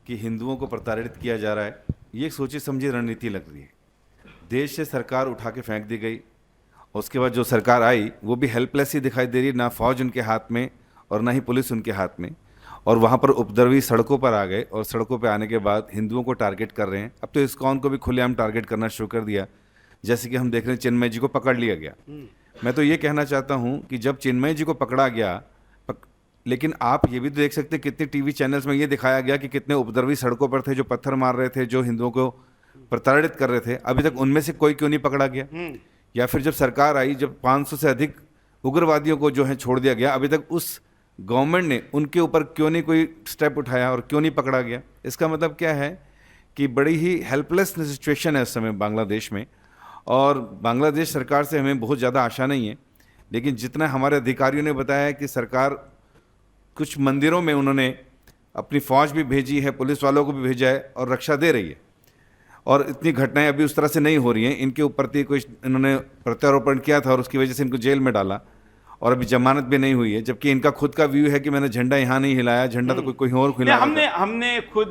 कि हिंदुओं को प्रताड़ित किया जा रहा है, ये एक सोची समझी रणनीति लग रही है। देश से सरकार उठा के फेंक दी गई, उसके बाद जो सरकार आई वो भी हेल्पलेस ही दिखाई दे रही है, ना फौज उनके हाथ में और ना ही पुलिस उनके हाथ में। और वहाँ पर उपद्रवी सड़कों पर आ गए और सड़कों पर आने के बाद हिंदुओं को टारगेट कर रहे हैं। अब तो इस्कॉन को भी खुलेआम टारगेट करना शुरू कर दिया, जैसे कि हम देख रहे हैं चिन्मय जी को पकड़ लिया गया। मैं तो ये कहना चाहता हूँ कि जब चिन्मय जी को पकड़ा गया, लेकिन आप ये भी तो देख सकते हैं कितने टीवी चैनल्स में ये दिखाया गया कि कितने उपद्रवी सड़कों पर थे जो पत्थर मार रहे थे, जो हिंदुओं को प्रताड़ित कर रहे थे। अभी तक उनमें से कोई क्यों नहीं पकड़ा गया? या फिर जब सरकार आई, जब 500 से अधिक उग्रवादियों को जो है छोड़ दिया गया, अभी तक उस गवर्नमेंट ने उनके ऊपर क्यों नहीं कोई स्टेप उठाया और क्यों नहीं पकड़ा गया? इसका मतलब क्या है कि बड़ी ही हेल्पलेस सिचुएशन है इस समय बांग्लादेश में। और बांग्लादेश सरकार से हमें बहुत ज़्यादा आशा नहीं है, लेकिन जितना हमारे अधिकारियों ने बताया है कि सरकार कुछ मंदिरों में उन्होंने अपनी फौज भी भेजी है, पुलिस वालों को भी भेजा है और रक्षा दे रही है। और इतनी घटनाएं अभी उस तरह से नहीं हो रही हैं। इनके ऊपर कुछ इन्होंने प्रत्यारोपण किया था और उसकी वजह से इनको जेल में डाला और अभी जमानत भी नहीं हुई है, जबकि इनका खुद का व्यू है कि मैंने झंडा यहाँ नहीं हिलाया, झंडा तो कोई और हिला। हमने खुद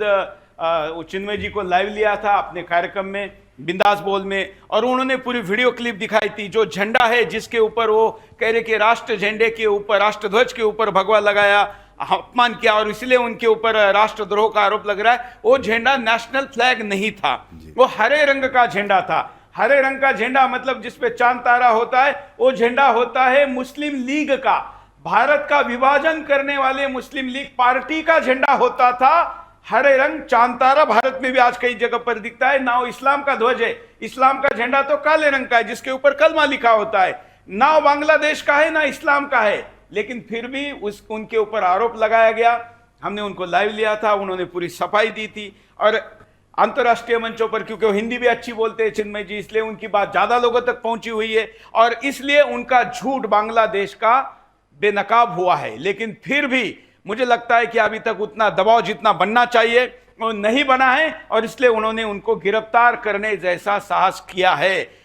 चिन्मय जी को लाइव लिया था अपने कार्यक्रम में बिंदास बोल में, और उन्होंने पूरी वीडियो क्लिप दिखाई थी। जो झंडा है जिसके ऊपर वो कह रहे कि राष्ट्र झंडे के ऊपर, राष्ट्रध्वज के ऊपर भगवा लगाया, अपमान किया और इसलिए उनके ऊपर राष्ट्रद्रोह का आरोप लग रहा है। वो झंडा नेशनल फ्लैग नहीं था, वो हरे रंग का झंडा था। हरे रंग का झंडा मतलब जिसपे चांद तारा होता है, वो झंडा होता है मुस्लिम लीग का, भारत का विभाजन करने वाले मुस्लिम लीग पार्टी का झंडा होता था। हरे रंग चांद तारा भारत में भी आज कई जगह पर दिखता है ना। वो इस्लाम का ध्वज है, इस्लाम का झंडा तो काले रंग का है जिसके ऊपर कलमा लिखा होता है। ना बांग्लादेश का है ना इस्लाम का है, लेकिन फिर भी उनके ऊपर आरोप लगाया गया। हमने उनको लाइव लिया था, उन्होंने पूरी सफाई दी थी। और अंतरराष्ट्रीय मंचों पर, क्योंकि वो हिंदी भी अच्छी बोलते हैं चिन्मय जी, इसलिए उनकी बात ज्यादा लोगों तक पहुंची हुई है और इसलिए उनका झूठ बांग्लादेश का बेनकाब हुआ है। लेकिन फिर भी मुझे लगता है कि अभी तक उतना दबाव जितना बनना चाहिए वो नहीं बना है और इसलिए उन्होंने उनको गिरफ्तार करने जैसा साहस किया है।